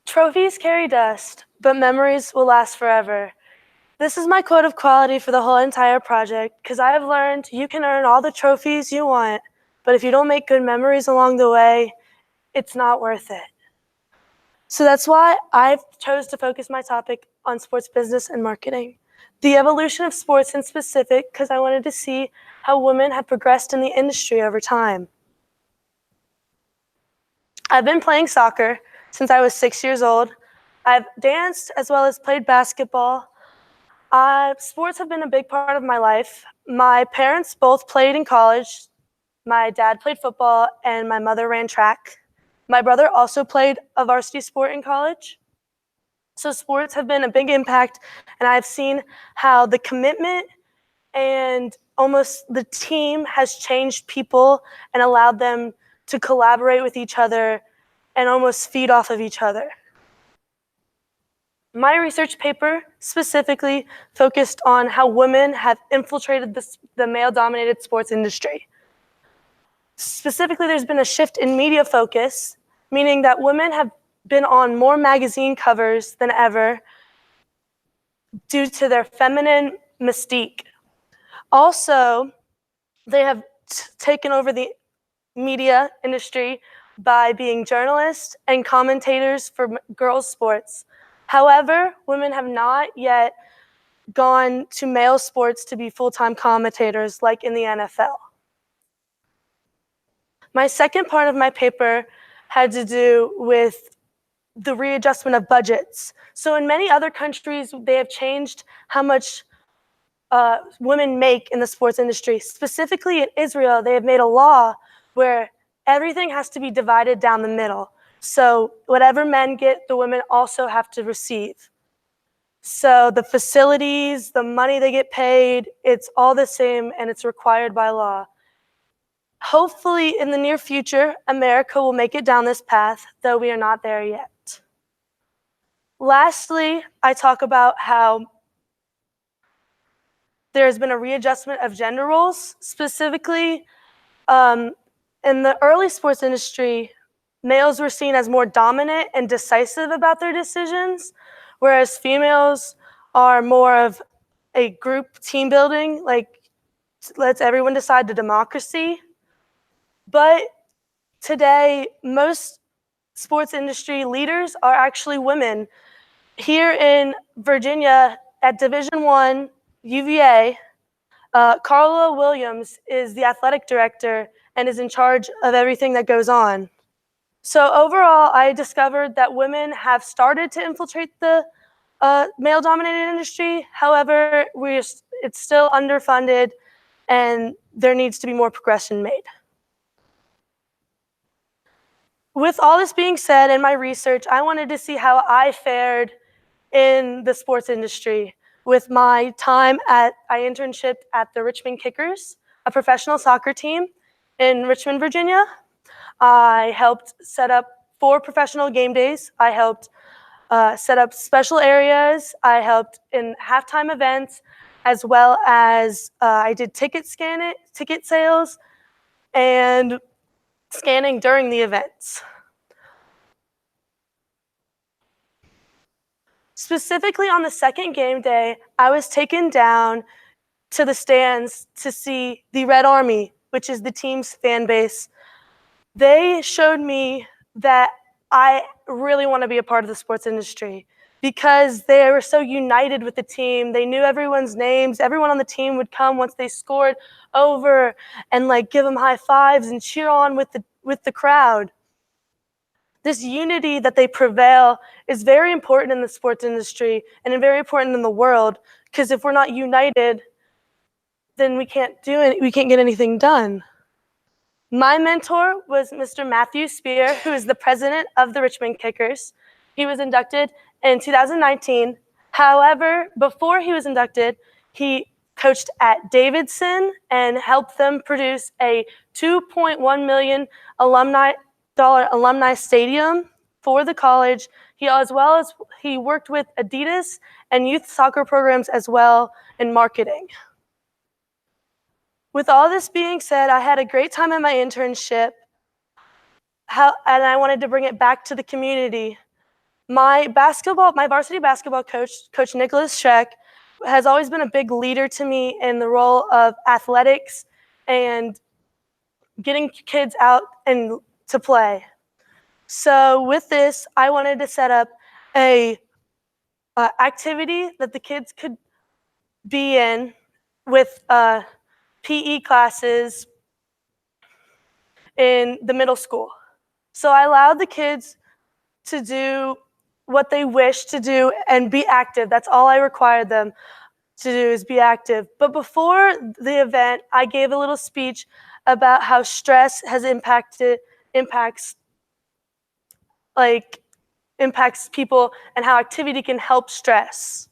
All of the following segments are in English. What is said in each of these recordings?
Trophies carry dust, but memories will last forever. This is my code of quality for the whole entire project, because I have learned you can earn all the trophies you want, but if you don't make good memories along the way, it's not worth it. So that's why I chose to focus my topic on sports business and marketing. The evolution of sports in specific, because I wanted to see how women have progressed in the industry over time. I've been playing soccer since I was 6 years old. I've danced as well as played basketball. Sports have been a big part of my life. My parents both played in college. My dad played football and my mother ran track. My brother also played a varsity sport in college. So sports have been a big impact, and I've seen how the commitment and almost the team has changed people and allowed them to collaborate with each other and almost feed off of each other. My research paper specifically focused on how women have infiltrated the male-dominated sports industry. Specifically, there's been a shift in media focus, meaning that women have been on more magazine covers than ever due to their feminine mystique. Also, they have taken over the media industry by being journalists and commentators for girls' sports. However, women have not yet gone to male sports to be full-time commentators like in the NFL. My second part of my paper had to do with the readjustment of budgets. So in many other countries, they have changed how much women make in the sports industry. Specifically in Israel, they have made a law where everything has to be divided down the middle. So whatever men get, the women also have to receive. So the facilities, the money they get paid, it's all the same and it's required by law. Hopefully in the near future, America will make it down this path, though we are not there yet. Lastly, I talk about how there has been a readjustment of gender roles. Specifically, in the early sports industry, males were seen as more dominant and decisive about their decisions, whereas females are more of a group team building, like lets everyone decide the democracy. But today, most sports industry leaders are actually women. Here in Virginia, at Division I, UVA, Carla Williams is the athletic director and is in charge of everything that goes on. So overall, I discovered that women have started to infiltrate the male-dominated industry. However, it's still underfunded, and there needs to be more progression made. With all this being said, in my research, I wanted to see how I fared in the sports industry. With my time I internshiped at the Richmond Kickers, a professional soccer team in Richmond, Virginia. I helped set up 4 professional game days. I helped set up special areas. I helped in halftime events, as well as I did ticket sales, and scanning during the events. Specifically on the second game day, I was taken down to the stands to see the Red Army, which is the team's fan base. They showed me that I really want to be a part of the sports industry because they were so united with the team. They knew everyone's names. Everyone on the team would come once they scored over and give them high fives and cheer on with the crowd. This unity that they prevail is very important in the sports industry and very important in the world, because if we're not united, then we can't get anything done. My mentor was Mr. Matthew Spear, who is the president of the Richmond Kickers. He was inducted in 2019. However, before he was inducted, he coached at Davidson and helped them produce a $2.1 million alumni stadium for the college. He worked with Adidas and youth soccer programs as well in marketing. With all this being said, I had a great time at my internship, and I wanted to bring it back to the community. My varsity basketball coach, Coach Nicholas Schreck, has always been a big leader to me in the role of athletics and getting kids out and to play. So with this, I wanted to set up a activity that the kids could be in with PE classes in the middle school. So I allowed the kids to do what they wish to do and be active. That's all I required them to do, is be active. But before the event, I gave a little speech about how stress has impacts people and how activity can help stress.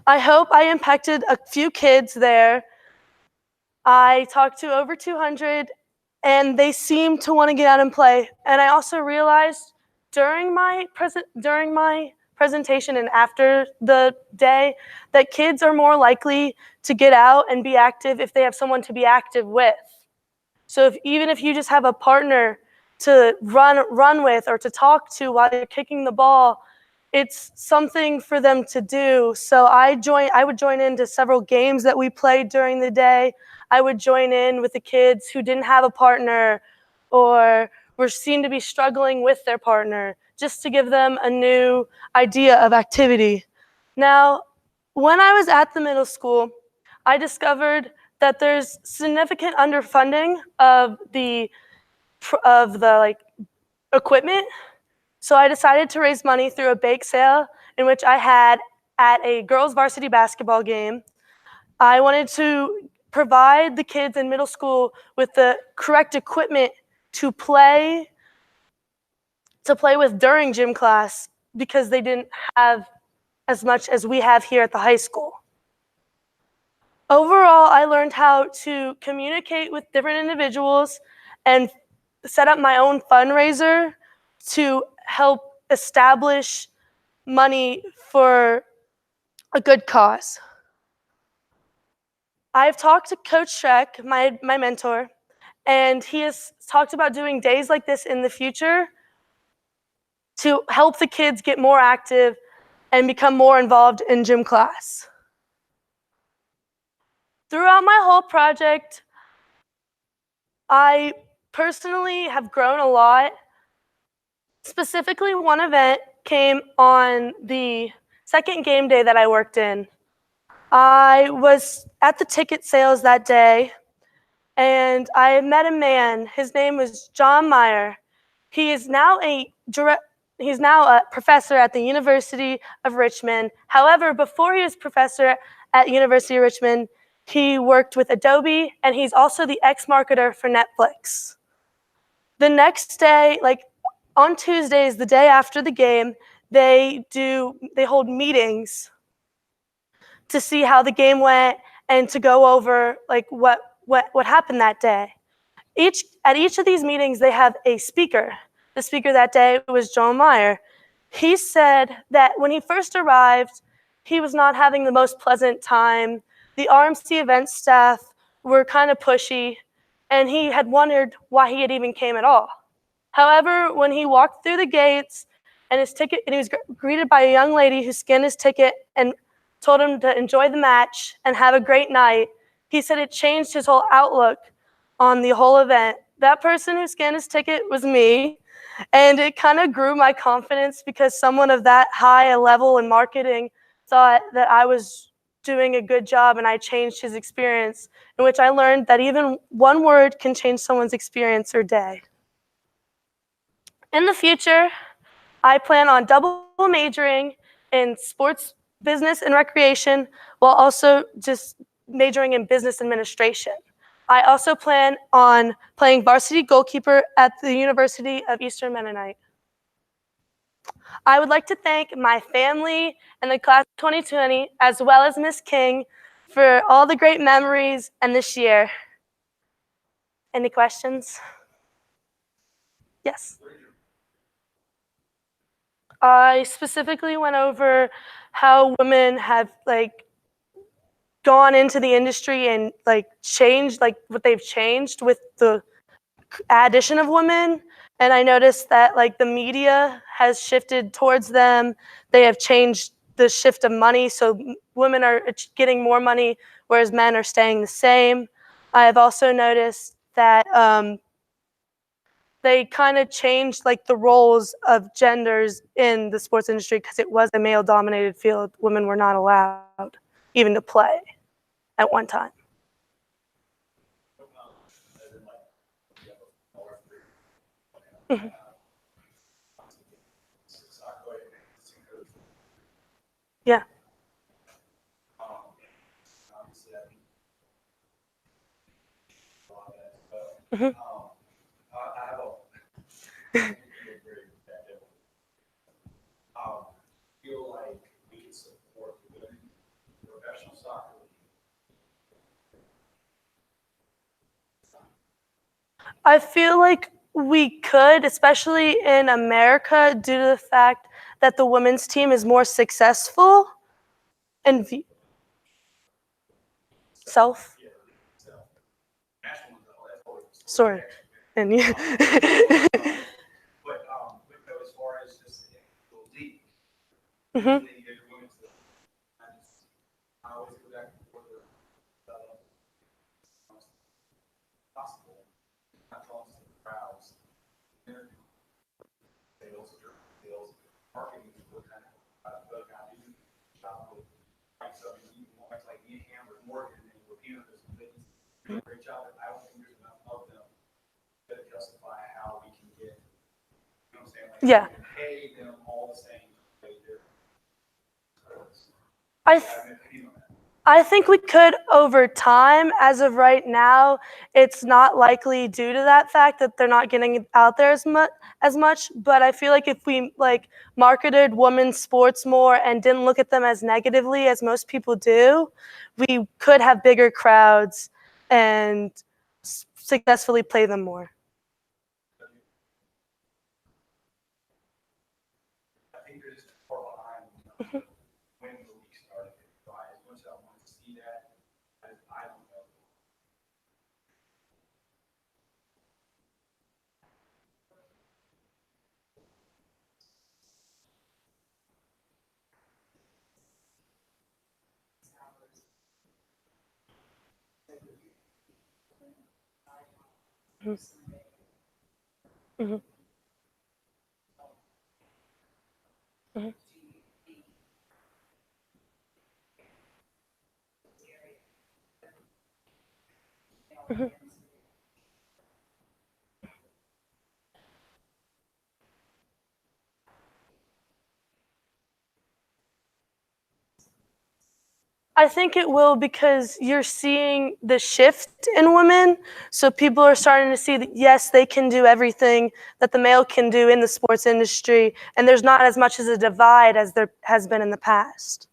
I hope I impacted a few kids there. I talked to over 200, and they seemed to want to get out and play. And I also realized during my presentation and after the day that kids are more likely to get out and be active if they have someone to be active with. So even if you just have a partner to run with or to talk to while you're kicking the ball, it's something for them to do. So I would join into several games that we played during the day. I would join in with the kids who didn't have a partner or seemed to be struggling with their partner, just to give them a new idea of activity. Now, when I was at the middle school, I discovered that there's significant underfunding of the equipment. So I decided to raise money through a bake sale in which I had at a girls' varsity basketball game. I wanted to provide the kids in middle school with the correct equipment to play with during gym class, because they didn't have as much as we have here at the high school. Overall, I learned how to communicate with different individuals and set up my own fundraiser to help establish money for a good cause. I've talked to Coach Schreck, my mentor, and he has talked about doing days like this in the future to help the kids get more active and become more involved in gym class. Throughout my whole project, I personally have grown a lot. Specifically, one event came on the second game day that I worked in. I was at the ticket sales that day, and I met a man. His name was John Meyer. He is now a professor at the University of Richmond. However, before he was professor at University of Richmond, he worked with Adobe, and he's also the ex-marketer for Netflix. The next day, on Tuesdays, the day after the game, they hold meetings to see how the game went and to go over what happened that day. At each of these meetings, they have a speaker. The speaker that day was John Meyer. He said that when he first arrived, he was not having the most pleasant time. The RMC event staff were kind of pushy, and he had wondered why he had even came at all. However, when he walked through the gates and he was greeted by a young lady who scanned his ticket and told him to enjoy the match and have a great night, he said it changed his whole outlook on the whole event. That person who scanned his ticket was me, and it kind of grew my confidence because someone of that high a level in marketing thought that I was doing a good job, and I changed his experience, in which I learned that even one word can change someone's experience or day. In the future, I plan on double majoring in sports, business, and recreation, while also just majoring in business administration. I also plan on playing varsity goalkeeper at the University of Eastern Mennonite. I would like to thank my family and the class of 2020, as well as Ms. King, for all the great memories and this year. Any questions? Yes. I specifically went over how women have gone into the industry and like changed like what they've changed with the addition of women. And I noticed that like the media has shifted towards them. They have changed the shift of money, so women are getting more money, whereas men are staying the same. I have also noticed that they kind of changed like the roles of genders in the sports industry because it was a male-dominated field. Women were not allowed even to play at one time. Mhm. Yeah. Mhm. I feel like we could, especially in America, due to the fact that the women's team is more successful and self. Sorry. And you. Mhm. Yeah. I th- I think we could over time. As of right now, it's not likely due to that fact that they're not getting it out there as much. But I feel like if we like marketed women's sports more and didn't look at them as negatively as most people do, we could have bigger crowds and successfully play them more. Mhm. Mhm. Mhm. Mhm. I think it will because you're seeing the shift in women. So people are starting to see that, yes, they can do everything that the male can do in the sports industry. And there's not as much as a divide as there has been in the past.